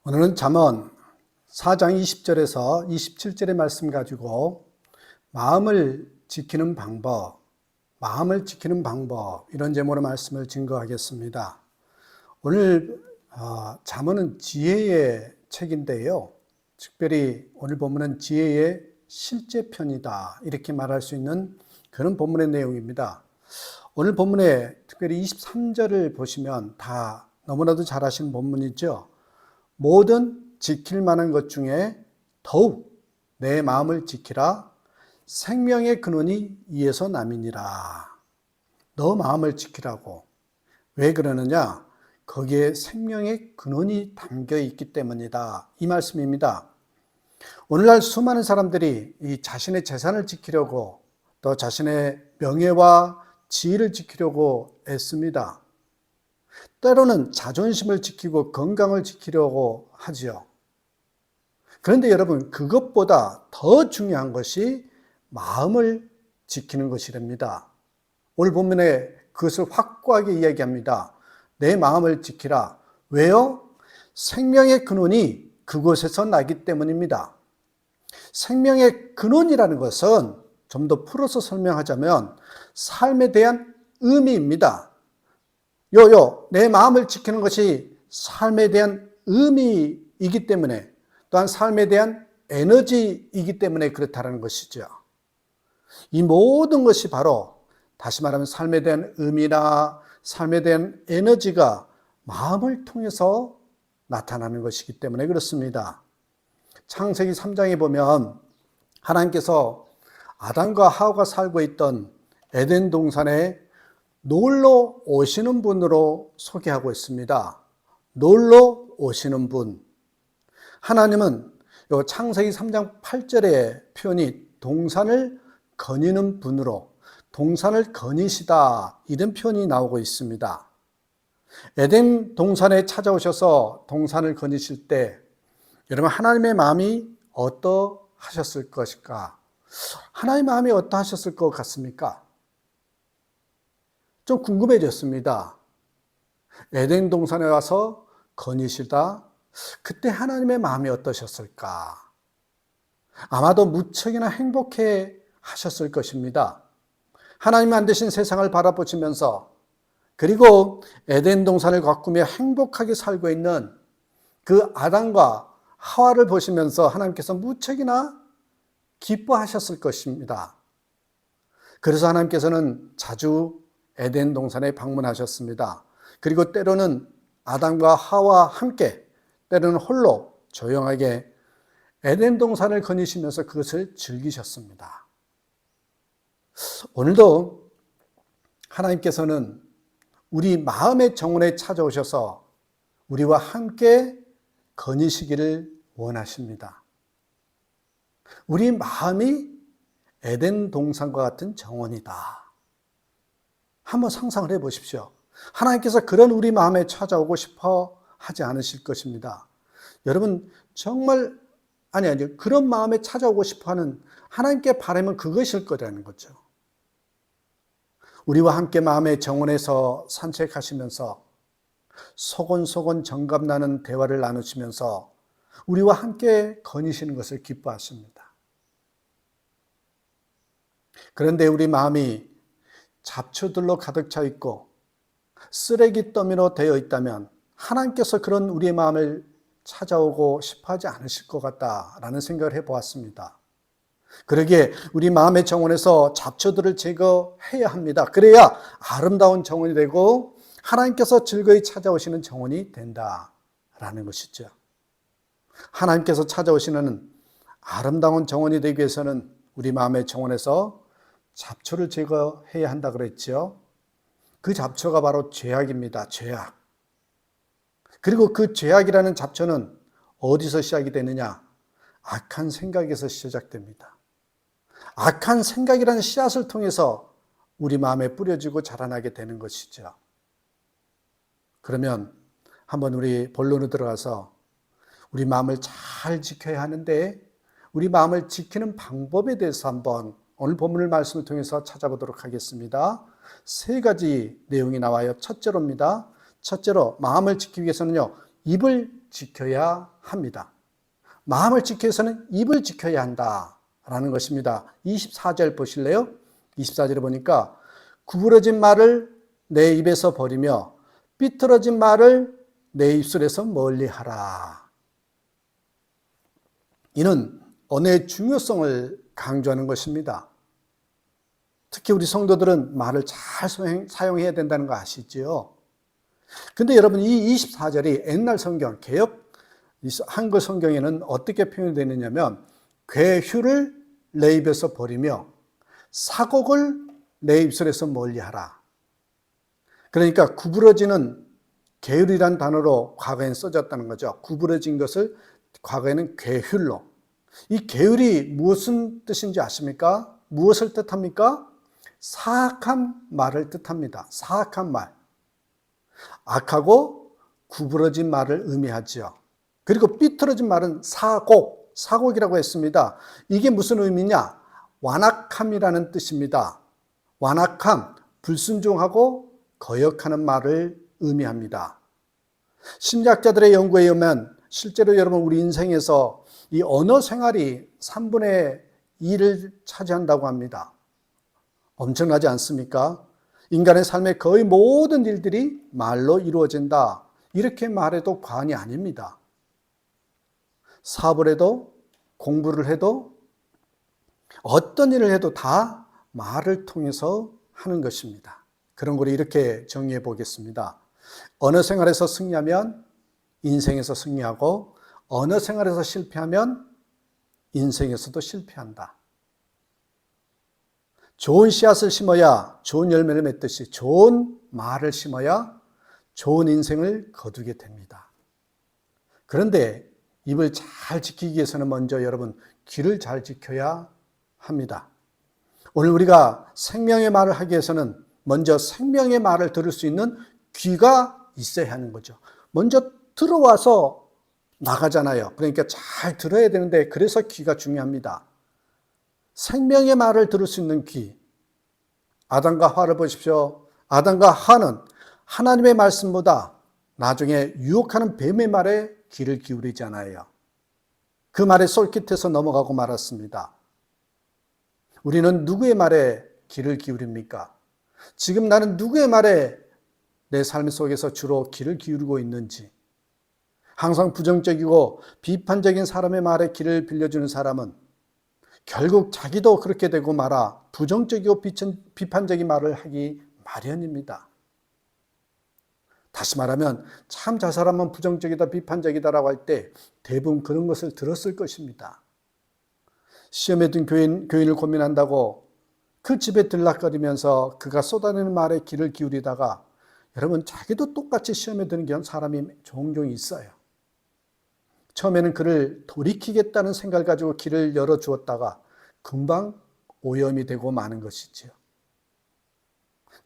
오늘은 잠언 4장 20절에서 27절의 말씀 가지고 마음을 지키는 방법 이런 제목으로 말씀을 증거하겠습니다. 오늘 잠언은 지혜의 책인데요. 특별히 오늘 본문은 지혜의 실제편이다 이렇게 말할 수 있는 그런 본문의 내용입니다. 오늘 본문에 특별히 23절을 보시면 다 너무나도 잘 아시는 본문이죠. 모든 지킬 만한 것 중에 더욱 내 마음을 지키라. 생명의 근원이 이에서 남이니라. 너 마음을 지키라고. 왜 그러느냐? 거기에 생명의 근원이 담겨 있기 때문이다. 이 말씀입니다. 오늘날 수많은 사람들이 이 자신의 재산을 지키려고 또 자신의 명예와 지위를 지키려고 애씁니다. 때로는 자존심을 지키고 건강을 지키려고 하지요. 그런데 여러분, 그것보다 더 중요한 것이 마음을 지키는 것이랍니다. 오늘 본문에 그것을 확고하게 이야기합니다. 내 마음을 지키라. 왜요? 생명의 근원이 그곳에서 나기 때문입니다. 생명의 근원이라는 것은 좀 더 풀어서 설명하자면 삶에 대한 의미입니다. 내 마음을 지키는 것이 삶에 대한 의미이기 때문에 또한 삶에 대한 에너지이기 때문에 그렇다는 것이죠. 이 모든 것이 바로 다시 말하면 삶에 대한 의미나 삶에 대한 에너지가 마음을 통해서 나타나는 것이기 때문에 그렇습니다. 창세기 3장에 보면 하나님께서 아담과 하와가 살고 있던 에덴 동산에 놀러 오시는 분으로 소개하고 있습니다. 놀러 오시는 분. 하나님은 요 창세기 3장 8절의 표현이 동산을 거니는 분으로, 동산을 거니시다 이런 표현이 나오고 있습니다. 에덴 동산에 찾아오셔서 동산을 거니실 때 여러분 하나님의 마음이 어떠하셨을 것일까? 하나님의 마음이 어떠하셨을 것 같습니까? 좀 궁금해졌습니다. 에덴 동산에 와서 거니시다. 그때 하나님의 마음이 어떠셨을까? 아마도 무척이나 행복해 하셨을 것입니다. 하나님 만드신 세상을 바라보시면서 그리고 에덴 동산을 가꾸며 행복하게 살고 있는 그 아담과 하와를 보시면서 하나님께서 무척이나 기뻐하셨을 것입니다. 그래서 하나님께서는 자주 에덴 동산에 방문하셨습니다. 그리고 때로는 아담과 하와와 함께 때로는 홀로 조용하게 에덴 동산을 거니시면서 그것을 즐기셨습니다. 오늘도 하나님께서는 우리 마음의 정원에 찾아오셔서 우리와 함께 거니시기를 원하십니다. 우리 마음이 에덴 동산과 같은 정원이다. 한번 상상을 해 보십시오. 하나님께서 그런 우리 마음에 찾아오고 싶어 하지 않으실 것입니다. 여러분 정말 그런 마음에 찾아오고 싶어 하는 하나님께 바라면 그것일 거라는 거죠. 우리와 함께 마음의 정원에서 산책하시면서 소곤소곤 정감나는 대화를 나누시면서 우리와 함께 거니시는 것을 기뻐하십니다. 그런데 우리 마음이 잡초들로 가득 차 있고 쓰레기 더미로 되어 있다면 하나님께서 그런 우리의 마음을 찾아오고 싶어 하지 않으실 것 같다라는 생각을 해보았습니다. 그러기에 우리 마음의 정원에서 잡초들을 제거해야 합니다. 그래야 아름다운 정원이 되고 하나님께서 즐거이 찾아오시는 정원이 된다라는 것이죠. 하나님께서 찾아오시는 아름다운 정원이 되기 위해서는 우리 마음의 정원에서 잡초를 제거해야 한다 그랬죠. 그 잡초가 바로 죄악입니다. 죄악. 그리고 그 죄악이라는 잡초는 어디서 시작이 되느냐? 악한 생각에서 시작됩니다. 악한 생각이라는 씨앗을 통해서 우리 마음에 뿌려지고 자라나게 되는 것이죠. 그러면 한번 우리 본론으로 들어가서 우리 마음을 잘 지켜야 하는데 우리 마음을 지키는 방법에 대해서 한번 오늘 본문을 말씀을 통해서 찾아보도록 하겠습니다. 세 가지 내용이 나와요. 첫째로입니다. 첫째로 마음을 지키기 위해서는요, 입을 지켜야 합니다. 마음을 지키기 위해서는 입을 지켜야 한다라는 것입니다. 24절 보실래요? 24절에 보니까 구부러진 말을 내 입에서 버리며 삐뚤어진 말을 내 입술에서 멀리하라. 이는 언어의 중요성을 강조하는 것입니다. 특히 우리 성도들은 말을 잘 사용해야 된다는 거 아시죠? 근데 여러분 이 24절이 옛날 성경, 개역 한글 성경에는 어떻게 표현되느냐면 괴휴를 내 입에서 버리며 사곡을 내 입술에서 멀리하라. 그러니까 구부러지는 게으르란 단어로 과거에는 써졌다는 거죠. 구부러진 것을 과거에는 괴휴로. 이 게으리 무슨 뜻인지 아십니까? 무엇을 뜻합니까? 사악한 말을 뜻합니다. 사악한 말. 악하고 구부러진 말을 의미하죠. 그리고 삐뚤어진 말은 사곡, 사곡이라고 했습니다. 이게 무슨 의미냐? 완악함이라는 뜻입니다. 완악함, 불순종하고 거역하는 말을 의미합니다. 심리학자들의 연구에 의하면 실제로 여러분 우리 인생에서 이 언어 생활이 3분의 2를 차지한다고 합니다. 엄청나지 않습니까? 인간의 삶의 거의 모든 일들이 말로 이루어진다. 이렇게 말해도 과언이 아닙니다. 사업을 해도 공부를 해도 어떤 일을 해도 다 말을 통해서 하는 것입니다. 그런 걸 이렇게 정리해 보겠습니다. 언어 생활에서 승리하면 인생에서 승리하고 언어 생활에서 실패하면 인생에서도 실패한다. 좋은 씨앗을 심어야 좋은 열매를 맺듯이 좋은 말을 심어야 좋은 인생을 거두게 됩니다. 그런데 입을 잘 지키기 위해서는 먼저 여러분 귀를 잘 지켜야 합니다. 오늘 우리가 생명의 말을 하기 위해서는 먼저 생명의 말을 들을 수 있는 귀가 있어야 하는 거죠. 먼저 들어와서 나가잖아요. 그러니까 잘 들어야 되는데 그래서 귀가 중요합니다. 생명의 말을 들을 수 있는 귀. 아담과 하와를 보십시오. 아담과 하와는 하나님의 말씀보다 나중에 유혹하는 뱀의 말에 귀를 기울이지 않아요. 그 말에 솔깃해서 넘어가고 말았습니다. 우리는 누구의 말에 귀를 기울입니까? 지금 나는 누구의 말에 내 삶 속에서 주로 귀를 기울이고 있는지, 항상 부정적이고 비판적인 사람의 말에 귀를 빌려주는 사람은 결국 자기도 그렇게 되고 말아 부정적이고 비판적인 말을 하기 마련입니다. 다시 말하면 참 저 사람은 부정적이다 비판적이다라고 할 때 대부분 그런 것을 들었을 것입니다. 시험에 든 교인을 고민한다고 그 집에 들락거리면서 그가 쏟아내는 말에 귀를 기울이다가 여러분 자기도 똑같이 시험에 드는 그런 사람이 종종 있어요. 처음에는 그를 돌이키겠다는 생각을 가지고 길을 열어주었다가 금방 오염이 되고 마는 것이지요.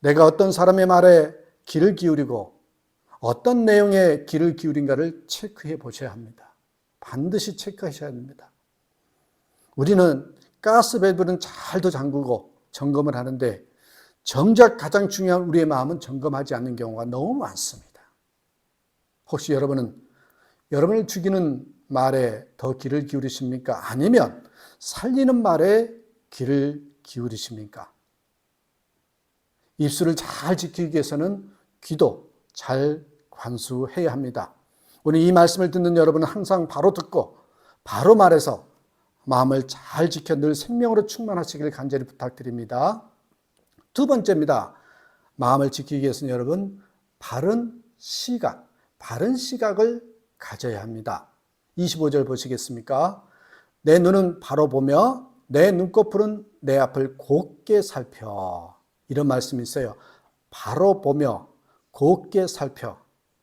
내가 어떤 사람의 말에 귀를 기울이고 어떤 내용에 귀를 기울인가를 체크해 보셔야 합니다. 반드시 체크하셔야 합니다. 우리는 가스밸브는 잘도 잠그고 점검을 하는데 정작 가장 중요한 우리의 마음은 점검하지 않는 경우가 너무 많습니다. 혹시 여러분을 죽이는 말에 더 귀를 기울이십니까? 아니면 살리는 말에 귀를 기울이십니까? 입술을 잘 지키기 위해서는 귀도 잘 관수해야 합니다. 오늘 이 말씀을 듣는 여러분은 항상 바로 듣고 바로 말해서 마음을 잘 지켜 늘 생명으로 충만하시길 간절히 부탁드립니다. 두 번째입니다. 마음을 지키기 위해서는 여러분 바른 시각을 가져야 합니다. 25절 보시겠습니까? 내 눈은 바로 보며 내 눈꺼풀은 내 앞을 곱게 살펴. 이런 말씀이 있어요. 바로 보며 곱게 살펴.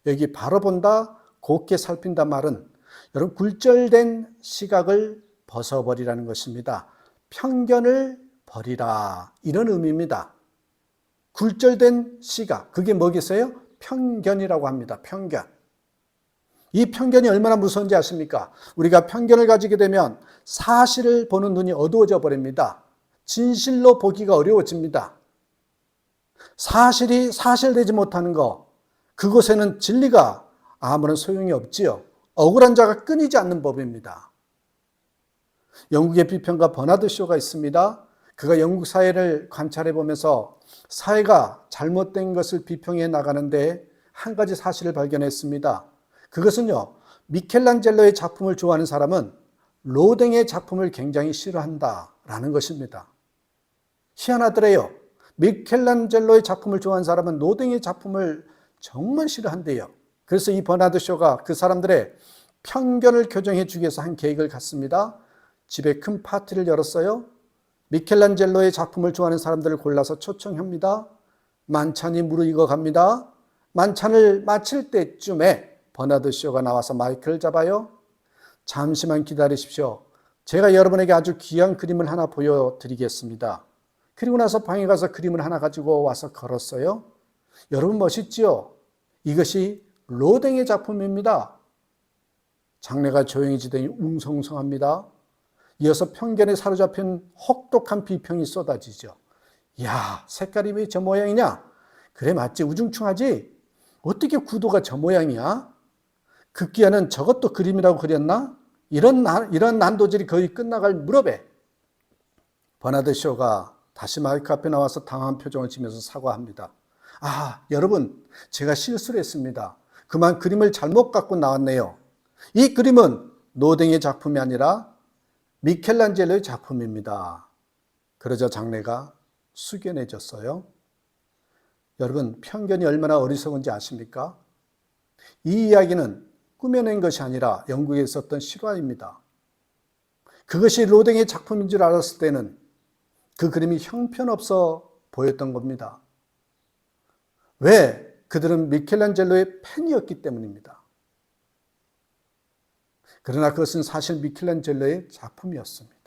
여기 바로 본다, 곱게 살핀다 말은 여러분 굴절된 시각을 벗어버리라는 것입니다. 편견을 버리라. 이런 의미입니다. 굴절된 시각, 그게 뭐겠어요? 편견이라고 합니다. 편견. 이 편견이 얼마나 무서운지 아십니까? 우리가 편견을 가지게 되면 사실을 보는 눈이 어두워져 버립니다. 진실로 보기가 어려워집니다. 사실이 사실되지 못하는 것, 그곳에는 진리가 아무런 소용이 없지요. 억울한 자가 끊이지 않는 법입니다. 영국의 비평가 버나드 쇼가 있습니다. 그가 영국 사회를 관찰해 보면서 사회가 잘못된 것을 비평해 나가는데 한 가지 사실을 발견했습니다. 그것은요, 미켈란젤로의 작품을 좋아하는 사람은 로댕의 작품을 굉장히 싫어한다라는 것입니다. 희한하더래요. 미켈란젤로의 작품을 좋아하는 사람은 로댕의 작품을 정말 싫어한대요. 그래서 이 버나드 쇼가 그 사람들의 편견을 교정해 주기 위해서 한 계획을 갖습니다. 집에 큰 파티를 열었어요. 미켈란젤로의 작품을 좋아하는 사람들을 골라서 초청합니다. 만찬이 무르익어 갑니다. 만찬을 마칠 때쯤에 버나드 쇼가 나와서 마이크를 잡아요. 잠시만 기다리십시오. 제가 여러분에게 아주 귀한 그림을 하나 보여드리겠습니다. 그리고 나서 방에 가서 그림을 하나 가지고 와서 걸었어요. 여러분 멋있지요? 이것이 로댕의 작품입니다. 장례가 조용해지더니 웅성성합니다. 이어서 편견에 사로잡힌 혹독한 비평이 쏟아지죠. 야, 색깔이 왜 저 모양이냐? 그래 맞지, 우중충하지? 어떻게 구도가 저 모양이야? 급기야는 저것도 그림이라고 그렸나? 이런 난도질이 거의 끝나갈 무렵에 버나드 쇼가 다시 마이크 앞에 나와서 당황한 표정을 지면서 사과합니다. 아, 여러분, 제가 실수를 했습니다. 그만 그림을 잘못 갖고 나왔네요. 이 그림은 노댕의 작품이 아니라 미켈란젤로의 작품입니다. 그러자 장례가 숙연해졌어요. 여러분, 편견이 얼마나 어리석은지 아십니까? 이 이야기는 꾸며낸 것이 아니라 영국에 있었던 실화입니다. 그것이 로댕의 작품인 줄 알았을 때는 그 그림이 형편없어 보였던 겁니다. 왜? 그들은 미켈란젤로의 팬이었기 때문입니다. 그러나 그것은 사실 미켈란젤로의 작품이었습니다.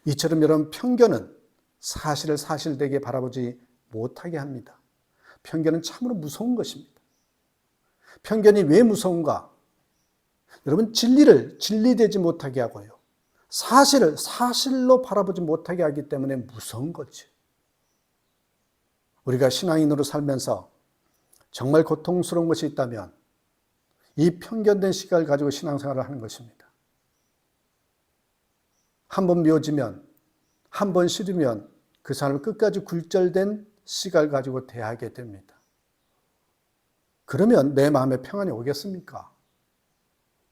이처럼 여러분, 편견은 사실을 사실되게 바라보지 못하게 합니다. 편견은 참으로 무서운 것입니다. 편견이 왜 무서운가? 여러분, 진리를 진리되지 못하게 하고요, 사실을 사실로 바라보지 못하게 하기 때문에 무서운 거지. 우리가 신앙인으로 살면서 정말 고통스러운 것이 있다면 이 편견된 시각을 가지고 신앙생활을 하는 것입니다. 한 번 미워지면, 한 번 싫으면 그 사람을 끝까지 굴절된 시각을 가지고 대하게 됩니다. 그러면 내 마음에 평안이 오겠습니까?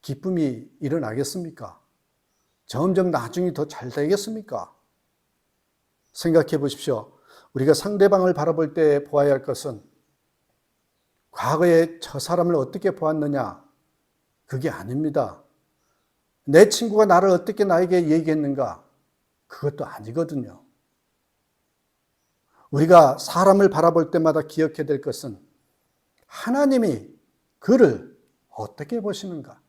기쁨이 일어나겠습니까? 점점 나중에 더 잘 되겠습니까? 생각해 보십시오. 우리가 상대방을 바라볼 때 보아야 할 것은 과거에 저 사람을 어떻게 보았느냐, 그게 아닙니다. 내 친구가 나를 어떻게 나에게 얘기했는가, 그것도 아니거든요. 우리가 사람을 바라볼 때마다 기억해야 될 것은 하나님이 그를 어떻게 보시는가,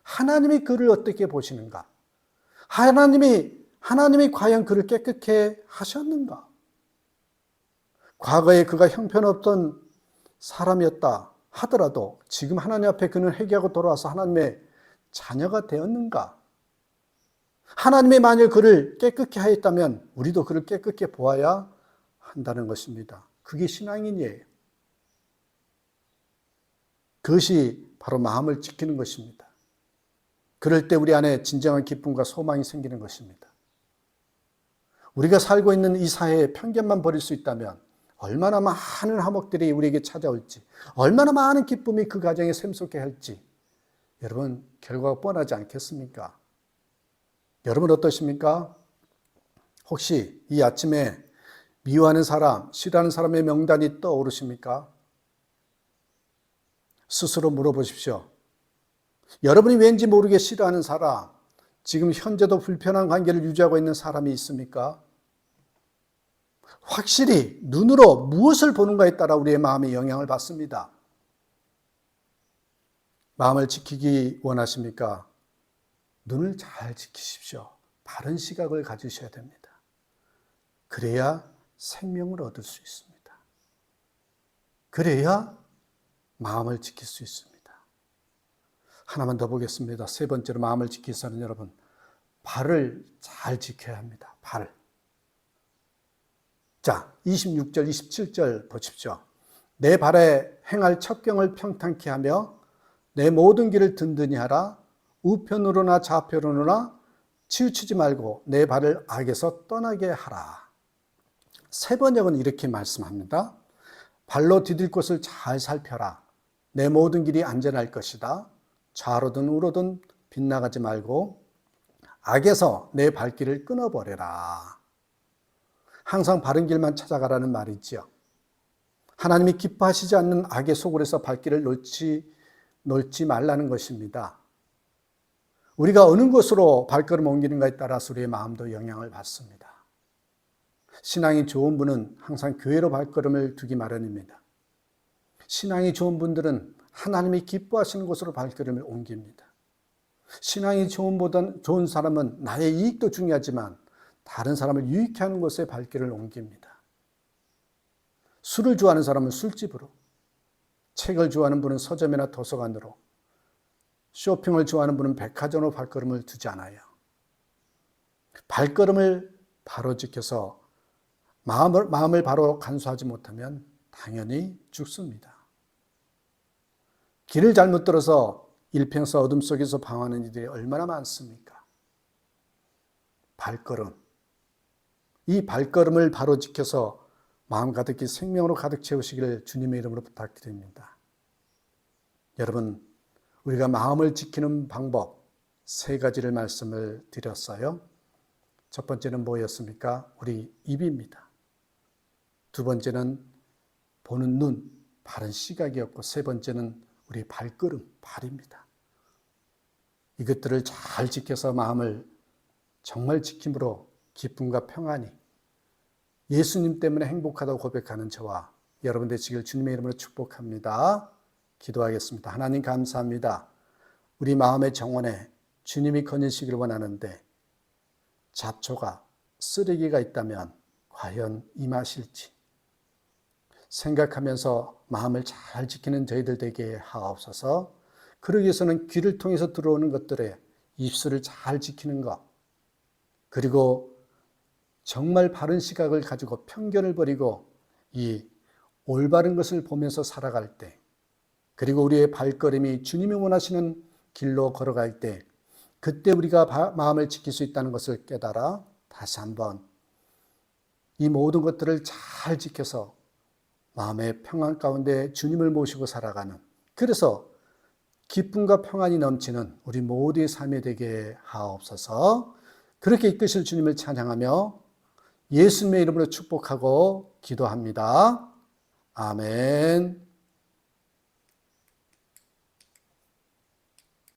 하나님이 그를 어떻게 보시는가, 하나님이 과연 그를 깨끗게 하셨는가. 과거에 그가 형편없던 사람이었다 하더라도 지금 하나님 앞에 그는 회개하고 돌아와서 하나님의 자녀가 되었는가? 하나님이 만일 그를 깨끗게 하였다면 우리도 그를 깨끗게 보아야 한다는 것입니다. 그게 신앙인이에요. 그것이 바로 마음을 지키는 것입니다. 그럴 때 우리 안에 진정한 기쁨과 소망이 생기는 것입니다. 우리가 살고 있는 이 사회에 편견만 버릴 수 있다면 얼마나 많은 화목들이 우리에게 찾아올지, 얼마나 많은 기쁨이 그 가정에 샘솟게 할지, 여러분, 결과가 뻔하지 않겠습니까? 여러분 어떠십니까? 혹시 이 아침에 미워하는 사람, 싫어하는 사람의 명단이 떠오르십니까? 스스로 물어보십시오. 여러분이 왠지 모르게 싫어하는 사람, 지금 현재도 불편한 관계를 유지하고 있는 사람이 있습니까? 확실히 눈으로 무엇을 보는가에 따라 우리의 마음이 영향을 받습니다. 마음을 지키기 원하십니까? 눈을 잘 지키십시오. 바른 시각을 가지셔야 됩니다. 그래야 생명을 얻을 수 있습니다. 그래야 마음을 지킬 수 있습니다. 하나만 더 보겠습니다. 세 번째로 마음을 지키기 위해서는 여러분, 발을 잘 지켜야 합니다. 발을. 자, 26절, 27절 보십시오. 내 발에 행할 첩경을 평탄케 하며 내 모든 길을 든든히 하라. 우편으로나 좌편으로나 치우치지 말고 내 발을 악에서 떠나게 하라. 세 번역은 이렇게 말씀합니다. 발로 디딜 곳을 잘 살펴라. 내 모든 길이 안전할 것이다. 좌로든 우로든 빗나가지 말고 악에서 내 발길을 끊어버려라. 항상 바른 길만 찾아가라는 말이지요. 하나님이 기뻐하시지 않는 악의 소굴에서 발길을 놓지 말라는 것입니다. 우리가 어느 곳으로 발걸음 옮기는가에 따라서 우리의 마음도 영향을 받습니다. 신앙이 좋은 분은 항상 교회로 발걸음을 두기 마련입니다. 신앙이 좋은 분들은 하나님이 기뻐하시는 곳으로 발걸음을 옮깁니다. 신앙이 좋은 사람은 나의 이익도 중요하지만 다른 사람을 유익해 하는 곳에 발길을 옮깁니다. 술을 좋아하는 사람은 술집으로, 책을 좋아하는 분은 서점이나 도서관으로, 쇼핑을 좋아하는 분은 백화점으로 발걸음을 두지 않아요. 발걸음을 바로 지켜서 마음을 바로 간수하지 못하면 당연히 죽습니다. 길을 잘못 들어서 일평서 어둠 속에서 방황하는 이들이 얼마나 많습니까? 발걸음. 이 발걸음을 바로 지켜서 마음 가득히 생명으로 가득 채우시기를 주님의 이름으로 부탁드립니다. 여러분, 우리가 마음을 지키는 방법 세 가지를 말씀을 드렸어요. 첫 번째는 뭐였습니까? 우리 입입니다. 두 번째는 보는 눈, 바른 시각이었고, 세 번째는 우리 발걸음, 발입니다. 이것들을 잘 지켜서 마음을 정말 지킴으로 기쁨과 평안이 예수님 때문에 행복하다고 고백하는 저와 여러분 되시길 주님의 이름으로 축복합니다. 기도하겠습니다. 하나님 감사합니다. 우리 마음의 정원에 주님이 거니시길 원하는데 잡초가 쓰레기가 있다면 과연 임하실지 생각하면서 마음을 잘 지키는 저희들 되게 하옵소서. 그러기 위해서는 귀를 통해서 들어오는 것들에 입술을 잘 지키는 것, 그리고 정말 바른 시각을 가지고 편견을 버리고 이 올바른 것을 보면서 살아갈 때, 그리고 우리의 발걸음이 주님이 원하시는 길로 걸어갈 때, 그때 우리가 마음을 지킬 수 있다는 것을 깨달아 다시 한번 이 모든 것들을 잘 지켜서 마음의 평안 가운데 주님을 모시고 살아가는, 그래서 기쁨과 평안이 넘치는 우리 모두의 삶이 되게 하옵소서. 그렇게 이끄실 주님을 찬양하며 예수님의 이름으로 축복하고 기도합니다. 아멘.